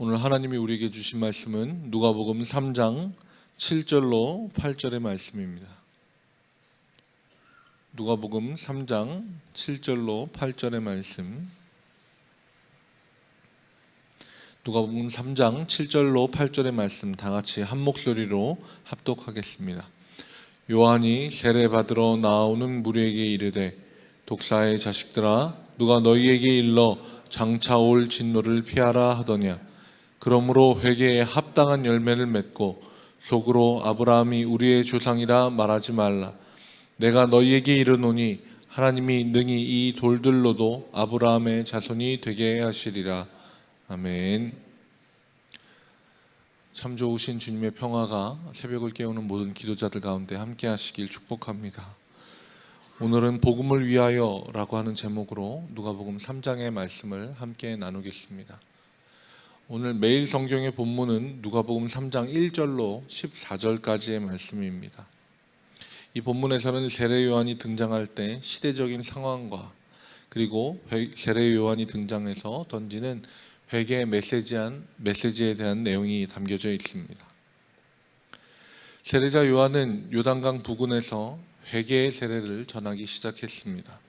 오늘 하나님이 우리에게 주신 말씀은 누가복음 3장 7절로 8절의 말씀입니다. 누가복음 3장 7절로 8절의 말씀. 누가복음 3장 7절로 8절의 말씀 다 같이 한 목소리로 합독하겠습니다. 요한이 세례 받으러 나오는 무리에게 이르되 독사의 자식들아 누가 너희에게 일러 장차 올 진노를 피하라 하더냐. 그러므로 회개에 합당한 열매를 맺고 속으로 아브라함이 우리의 조상이라 말하지 말라. 내가 너희에게 이르노니 하나님이 능히 이 돌들로도 아브라함의 자손이 되게 하시리라. 아멘. 참 좋으신 주님의 평화가 새벽을 깨우는 모든 기도자들 가운데 함께 하시길 축복합니다. 오늘은 복음을 위하여 라고 하는 제목으로 누가복음 3장의 말씀을 함께 나누겠습니다. 오늘 매일 성경의 본문은 누가복음 3장 1절로 14절까지의 말씀입니다. 이 본문에서는 세례 요한이 등장할 때 시대적인 상황과 그리고 세례 요한이 등장해서 던지는 회개의 메시지에 대한 내용이 담겨져 있습니다. 세례자 요한은 요단강 부근에서 회개의 세례를 전하기 시작했습니다.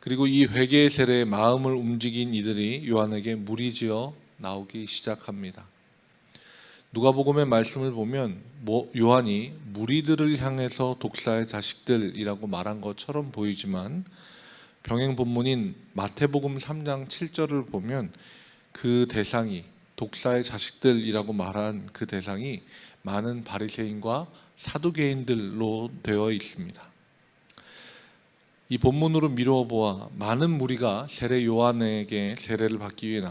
그리고 이 회개의 세례에 마음을 움직인 이들이 요한에게 무리지어 나오기 시작합니다. 누가복음의 말씀을 보면 요한이 무리들을 향해서 독사의 자식들이라고 말한 것처럼 보이지만 병행 본문인 마태복음 3장 7절을 보면 그 대상이 독사의 자식들이라고 말한 그 대상이 많은 바리새인과 사두개인들로 되어 있습니다. 이 본문으로 미루어 보아 많은 무리가 세례 요한에게 세례를 받기 위해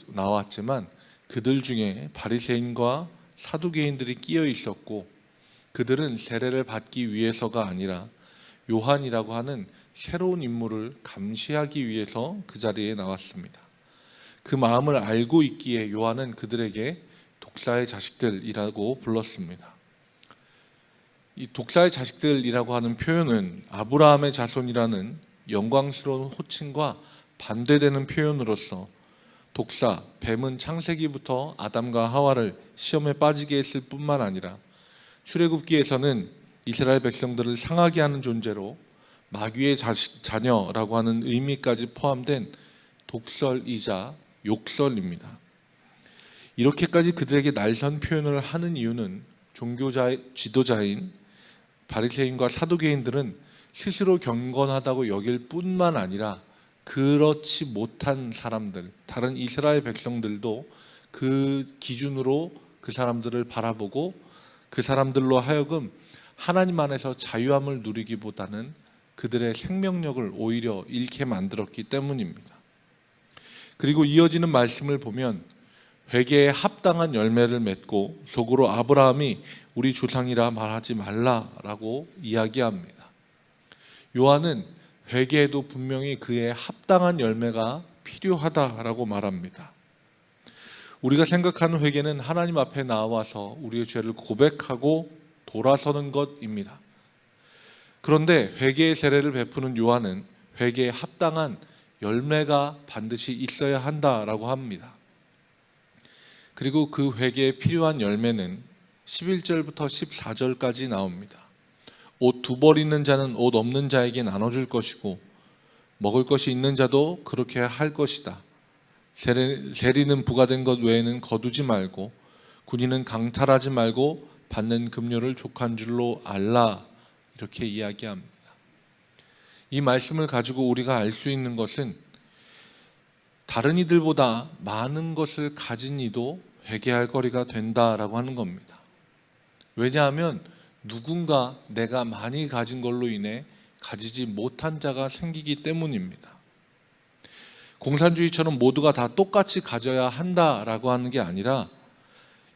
나왔지만 그들 중에 바리새인과 사두개인들이 끼어 있었고 그들은 세례를 받기 위해서가 아니라 요한이라고 하는 새로운 인물을 감시하기 위해서 그 자리에 나왔습니다. 그 마음을 알고 있기에 요한은 그들에게 독사의 자식들이라고 불렀습니다. 이 독사의 자식들이라고 하는 표현은 아브라함의 자손이라는 영광스러운 호칭과 반대되는 표현으로서 독사, 뱀은 창세기부터 아담과 하와를 시험에 빠지게 했을 뿐만 아니라 출애굽기에서는 이스라엘 백성들을 상하게 하는 존재로 마귀의 자녀라고 하는 의미까지 포함된 독설이자 욕설입니다. 이렇게까지 그들에게 날선 표현을 하는 이유는 지도자인 바리새인과 사두개인들은 스스로 경건하다고 여길 뿐만 아니라 그렇지 못한 사람들, 다른 이스라엘 백성들도 그 기준으로 그 사람들을 바라보고 그 사람들로 하여금 하나님 안에서 자유함을 누리기보다는 그들의 생명력을 오히려 잃게 만들었기 때문입니다. 그리고 이어지는 말씀을 보면 회개에 합당한 열매를 맺고 속으로 아브라함이 우리 조상이라 말하지 말라라고 이야기합니다. 요한은 회개에도 분명히 그의 합당한 열매가 필요하다라고 말합니다. 우리가 생각하는 회개는 하나님 앞에 나와서 우리의 죄를 고백하고 돌아서는 것입니다. 그런데 회개의 세례를 베푸는 요한은 회개에 합당한 열매가 반드시 있어야 한다라고 합니다. 그리고 그 회개에 필요한 열매는 11절부터 14절까지 나옵니다. 옷 2벌 있는 자는 옷 없는 자에게 나눠줄 것이고 먹을 것이 있는 자도 그렇게 할 것이다. 세리는 부과된 것 외에는 거두지 말고 군인은 강탈하지 말고 받는 급료를 족한 줄로 알라. 이렇게 이야기합니다. 이 말씀을 가지고 우리가 알 수 있는 것은 다른 이들보다 많은 것을 가진 이도 회개할 거리가 된다라고 하는 겁니다. 왜냐하면 누군가 내가 많이 가진 걸로 인해 가지지 못한 자가 생기기 때문입니다. 공산주의처럼 모두가 다 똑같이 가져야 한다라고 하는 게 아니라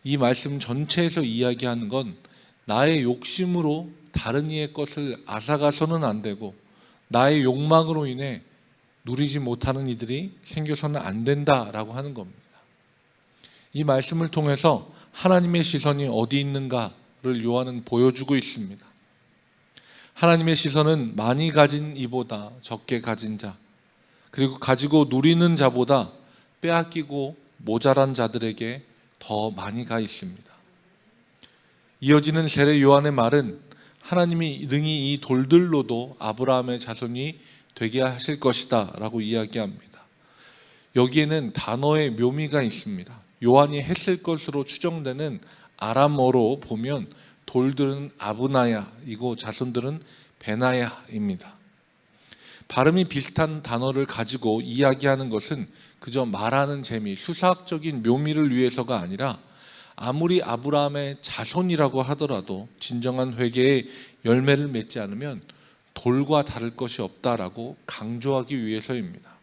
이 말씀 전체에서 이야기하는 건 나의 욕심으로 다른 이의 것을 앗아가서는 안 되고 나의 욕망으로 인해 누리지 못하는 이들이 생겨서는 안 된다라고 하는 겁니다. 이 말씀을 통해서 하나님의 시선이 어디 있는가를 요한은 보여주고 있습니다. 하나님의 시선은 많이 가진 이보다 적게 가진 자, 그리고 가지고 누리는 자보다 빼앗기고 모자란 자들에게 더 많이 가 있습니다. 이어지는 세례 요한의 말은 하나님이 능히 이 돌들로도 아브라함의 자손이 되게 하실 것이다 라고 이야기합니다. 여기에는 단어의 묘미가 있습니다. 요한이 했을 것으로 추정되는 아람어로 보면 돌들은 아브나야이고 자손들은 베나야입니다. 발음이 비슷한 단어를 가지고 이야기하는 것은 그저 말하는 재미, 수사학적인 묘미를 위해서가 아니라 아무리 아브라함의 자손이라고 하더라도 진정한 회개의 열매를 맺지 않으면 돌과 다를 것이 없다라고 강조하기 위해서입니다.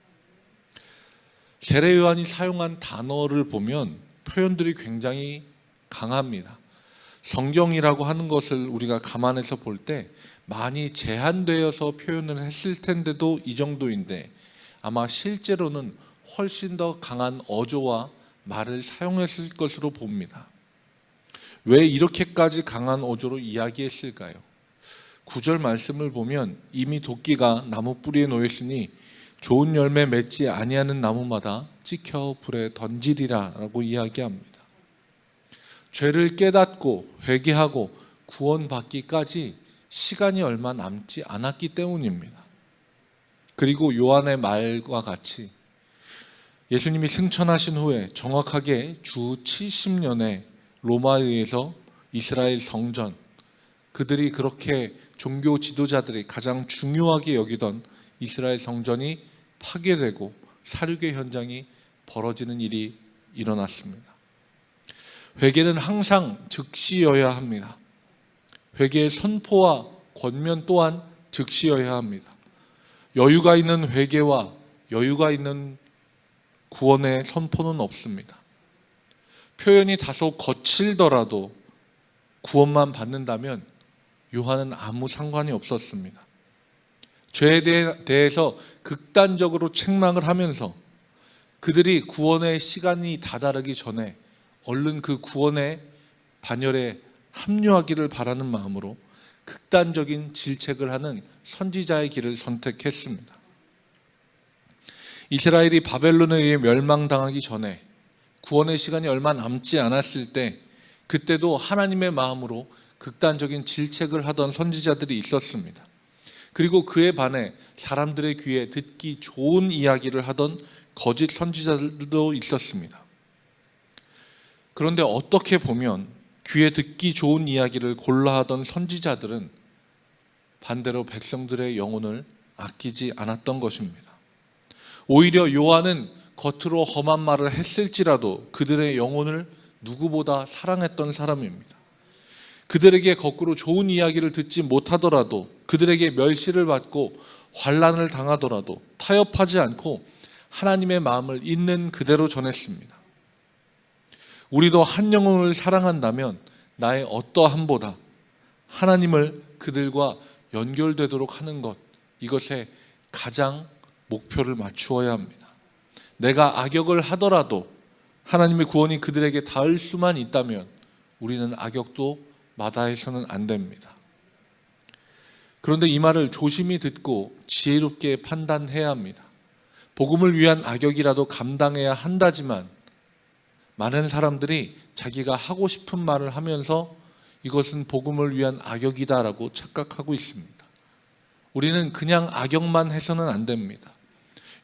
세례 요한이 사용한 단어를 보면 표현들이 굉장히 강합니다. 성경이라고 하는 것을 우리가 감안해서 볼 때 많이 제한되어서 표현을 했을 텐데도 이 정도인데 아마 실제로는 훨씬 더 강한 어조와 말을 사용했을 것으로 봅니다. 왜 이렇게까지 강한 어조로 이야기했을까요? 9절 말씀을 보면 이미 도끼가 나무 뿌리에 놓였으니 좋은 열매 맺지 아니하는 나무마다 찍혀 불에 던지리라 라고 이야기합니다. 죄를 깨닫고 회개하고 구원받기까지 시간이 얼마 남지 않았기 때문입니다. 그리고 요한의 말과 같이 예수님이 승천하신 후에 정확하게 주 70년에 로마에 의해서 이스라엘 성전, 그들이 그렇게 종교 지도자들이 가장 중요하게 여기던 이스라엘 성전이 파괴되고 살육의 현장이 벌어지는 일이 일어났습니다. 회개는 항상 즉시여야 합니다. 회개의 선포와 권면 또한 즉시여야 합니다. 여유가 있는 회개와 여유가 있는 구원의 선포는 없습니다. 표현이 다소 거칠더라도 구원만 받는다면 요한은 아무 상관이 없었습니다. 죄에 대해서 극단적으로 책망을 하면서 그들이 구원의 시간이 다다르기 전에 얼른 그 구원의 반열에 합류하기를 바라는 마음으로 극단적인 질책을 하는 선지자의 길을 선택했습니다. 이스라엘이 바벨론에 의해 멸망당하기 전에 구원의 시간이 얼마 남지 않았을 때 그때도 하나님의 마음으로 극단적인 질책을 하던 선지자들이 있었습니다. 그리고 그에 반해 사람들의 귀에 듣기 좋은 이야기를 하던 거짓 선지자들도 있었습니다. 그런데 어떻게 보면 귀에 듣기 좋은 이야기를 골라 하던 선지자들은 반대로 백성들의 영혼을 아끼지 않았던 것입니다. 오히려 요한은 겉으로 험한 말을 했을지라도 그들의 영혼을 누구보다 사랑했던 사람입니다. 그들에게 거꾸로 좋은 이야기를 듣지 못하더라도 그들에게 멸시를 받고 환난을 당하더라도 타협하지 않고 하나님의 마음을 있는 그대로 전했습니다. 우리도 한 영혼을 사랑한다면 나의 어떠함보다 하나님을 그들과 연결되도록 하는 것, 이것에 가장 목표를 맞추어야 합니다. 내가 악역을 하더라도 하나님의 구원이 그들에게 닿을 수만 있다면 우리는 악역도 마다해서는 안 됩니다. 그런데 이 말을 조심히 듣고 지혜롭게 판단해야 합니다. 복음을 위한 악역이라도 감당해야 한다지만 많은 사람들이 자기가 하고 싶은 말을 하면서 이것은 복음을 위한 악역이다라고 착각하고 있습니다. 우리는 그냥 악역만 해서는 안 됩니다.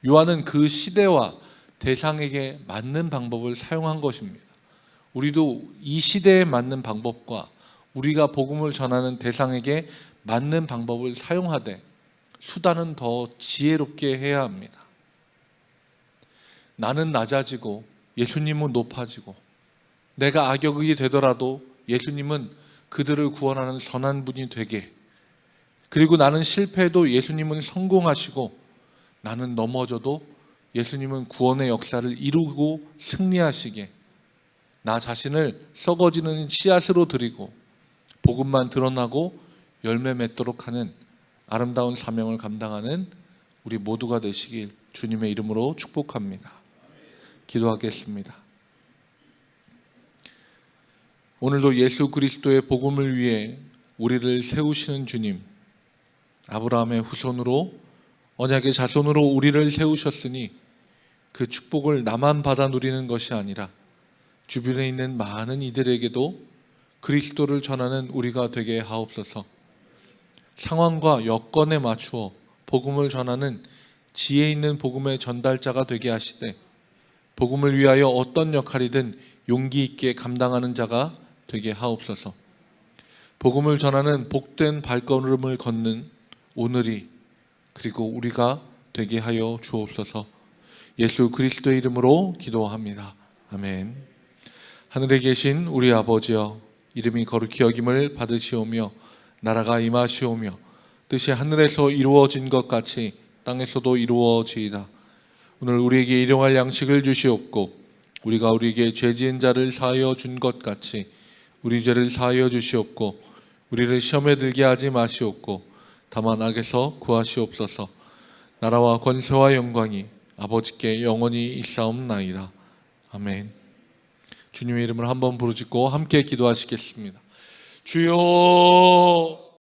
요한은 그 시대와 대상에게 맞는 방법을 사용한 것입니다. 우리도 이 시대에 맞는 방법과 우리가 복음을 전하는 대상에게 맞는 방법을 사용하되 수단은 더 지혜롭게 해야 합니다. 나는 낮아지고 예수님은 높아지고 내가 악역이 되더라도 예수님은 그들을 구원하는 선한 분이 되게, 그리고 나는 실패해도 예수님은 성공하시고 나는 넘어져도 예수님은 구원의 역사를 이루고 승리하시게 나 자신을 썩어지는 씨앗으로 드리고 복음만 드러나고 열매 맺도록 하는 아름다운 사명을 감당하는 우리 모두가 되시길 주님의 이름으로 축복합니다. 기도하겠습니다. 오늘도 예수 그리스도의 복음을 위해 우리를 세우시는 주님, 아브라함의 후손으로 언약의 자손으로 우리를 세우셨으니 그 축복을 나만 받아 누리는 것이 아니라 주변에 있는 많은 이들에게도 그리스도를 전하는 우리가 되게 하옵소서. 상황과 여건에 맞추어 복음을 전하는 지혜 있는 복음의 전달자가 되게 하시되, 복음을 위하여 어떤 역할이든 용기 있게 감당하는 자가 되게 하옵소서. 복음을 전하는 복된 발걸음을 걷는 오늘이, 그리고 우리가 되게 하여 주옵소서. 예수 그리스도의 이름으로 기도합니다. 아멘. 하늘에 계신 우리 아버지여, 이름이 거룩히 여김을 받으시오며 나라가 임하시오며 뜻이 하늘에서 이루어진 것 같이 땅에서도 이루어지이다. 오늘 우리에게 일용할 양식을 주시옵고, 우리가 우리에게 죄 지은 자를 사하여 준 것 같이 우리 죄를 사하여 주시옵고, 우리를 시험에 들게 하지 마시옵고 다만 악에서 구하시옵소서. 나라와 권세와 영광이 아버지께 영원히 있사옵나이다. 아멘. 주님의 이름을 한번 부르짖고 함께 기도하시겠습니다. 주여